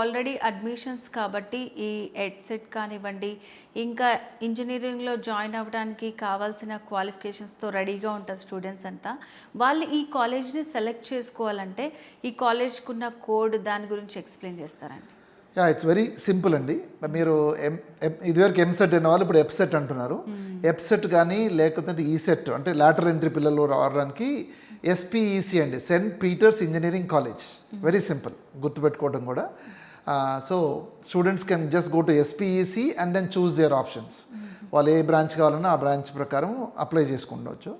Already admissions కాబట్టి ఈ EdCET కానివ్వండి, ఇంకా ఇంజనీరింగ్లో జాయిన్ అవ్వడానికి కావాల్సిన క్వాలిఫికేషన్స్తో రెడీగా ఉంటారు స్టూడెంట్స్ అంతా. వాళ్ళు ఈ కాలేజ్ని సెలెక్ట్ చేసుకోవాలంటే ఈ కాలేజ్కి ఉన్న కోడ్ దాని గురించి ఎక్స్ప్లెయిన్ చేస్తారండి. ఇట్స్ వెరీ సింపుల్ అండి. మీరు ఇదివరకు ఎంసెట్ అనే వాళ్ళు ఇప్పుడు ఎఫ్సెట్ అంటున్నారు. ఎఫ్సెట్ కానీ లేకపోతే ఈసెట్ అంటే లాటరల్ ఎంట్రీ పిల్లలు రావడానికి ఎస్పీఈసి అండి, Saint Peter's engineering college. Very simple, గుర్తుపెట్టుకోవడం కూడా. So students can just go to SPEC and then choose their options. వాళ్ళు ఏ బ్రాంచ్ కావాలన్నా ఆ బ్రాంచ్ ప్రకారం అప్లై చేసుకుండవచ్చు.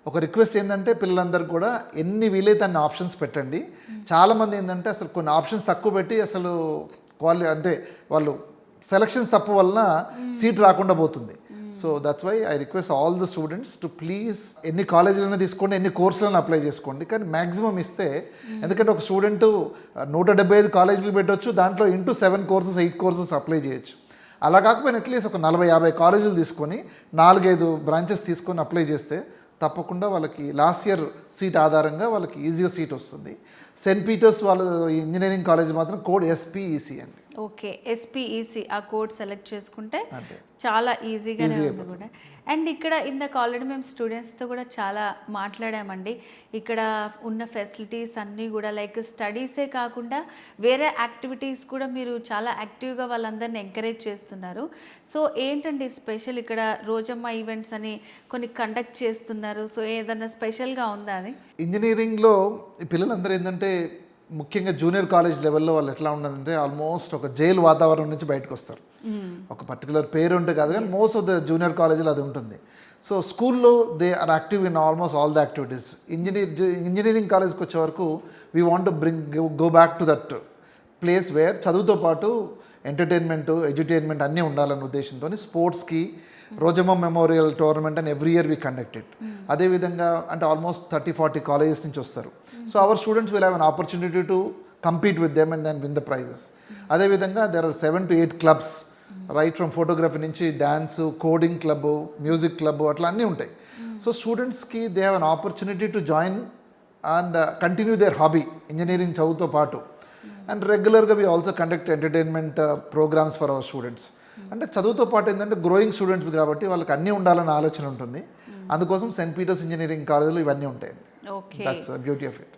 ఒక రిక్వెస్ట్ ఏంటంటే పిల్లలందరికీ కూడా ఎన్ని వీలైతే అన్ని ఆప్షన్స్ పెట్టండి. చాలామంది ఏంటంటే అసలు కొన్ని ఆప్షన్స్ తక్కువ పెట్టి అసలు అంటే వాళ్ళు సెలక్షన్స్ తప్పు వలన సీట్ రాకుండా పోతుంది. So that's why I request all the students to please ఎన్ని కాలేజీలైనా తీసుకోండి, ఎన్ని కోర్సులను అప్లై చేసుకోండి, కానీ మ్యాక్సిమం ఇస్తే. ఎందుకంటే ఒక స్టూడెంట్ 175 కాలేజీలు పెట్టవచ్చు, దాంట్లో ఇంటూ 7 కోర్సెస్ 8 కోర్సెస్ అప్లై చేయొచ్చు. అలా కాకపోయినా అట్లీస్ట్ ఒక 40-50 కాలేజీలు తీసుకొని 4-5 బ్రాంచెస్ తీసుకొని అప్లై చేస్తే తప్పకుండా వాళ్ళకి లాస్ట్ ఇయర్ సీట్ ఆధారంగా వాళ్ళకి ఈజీగా సీట్ వస్తుంది. సెయింట్ పీటర్స్ వాళ్ళ ఇంజనీరింగ్ కాలేజ్ మాత్రం కోడ్ ఎస్పీఈసి అండి. ఓకే, ఎస్పీఈసి ఆ కోడ్ సెలెక్ట్ చేసుకుంటే చాలా ఈజీగానే ఉంది కూడా. అండ్ ఇక్కడ ఇందాక ఆల్రెడీ మేము స్టూడెంట్స్తో కూడా చాలా మాట్లాడామండి. ఇక్కడ ఉన్న ఫెసిలిటీస్ అన్నీ కూడా లైక్ స్టడీసే కాకుండా వేరే యాక్టివిటీస్ కూడా మీరు చాలా యాక్టివ్గా వాళ్ళందరినీ ఎంకరేజ్ చేస్తున్నారు. సో ఏంటండి స్పెషల్ ఇక్కడ రోజమ్మ ఈవెంట్స్ అని కొన్ని కండక్ట్ చేస్తున్నారు. సో ఏదన్నా స్పెషల్గా ఉందా అది? ఇంజనీరింగ్లో ఈ పిల్లలందరూ ఏంటంటే ముఖ్యంగా జూనియర్ కాలేజ్ లెవెల్లో వాళ్ళు ఎట్లా ఉన్నారంటే ఆల్మోస్ట్ ఒక జైలు వాతావరణం నుంచి బయటకు వస్తారు. ఒక పర్టికులర్ పేరు ఉంటే కాదు కానీ మోస్ట్ ఆఫ్ ద జూనియర్ కాలేజీలో అది ఉంటుంది. సో స్కూల్లో they are active in almost all the activities. Engineering కాలేజ్కి వచ్చే వరకు we want to go back to that place where చదువుతో పాటు ఎంటర్టైన్మెంట్, ఎడ్యుటైన్మెంట్ అన్నీ ఉండాలన్న ఉద్దేశంతో స్పోర్ట్స్కి రోజమ్మ మెమోరియల్ టోర్నమెంట్ అని ఎవ్రీ ఇయర్ వీ కండక్టెడ్. అదేవిధంగా అంటే ఆల్మోస్ట్ 30-40 కాలేజెస్ నుంచి వస్తారు. So our students will have an opportunity to compete with them and then win the prizes. అదేవిధంగా there are 7 to 8 clubs, right from photography నుంచి dance, coding club, music club అట్లా అన్నీ ఉంటాయి. So స్టూడెంట్స్కి they have an opportunity to join and continue their hobby engineering చదువుతో పాటు. And రెగ్యులర్గా we also conduct entertainment programmes for our students. అంటే చదువుతో పాటు ఏంటంటే గ్రోయింగ్ స్టూడెంట్స్ కాబట్టి వాళ్ళకి అన్నీ ఉండాలన్న ఆలోచన ఉంటుంది. అందుకోసం సెయింట్ పీటర్స్ ఇంజనీరింగ్ కాలేజీలో ఇవన్నీ ఉంటాయండి. That's beauty of it.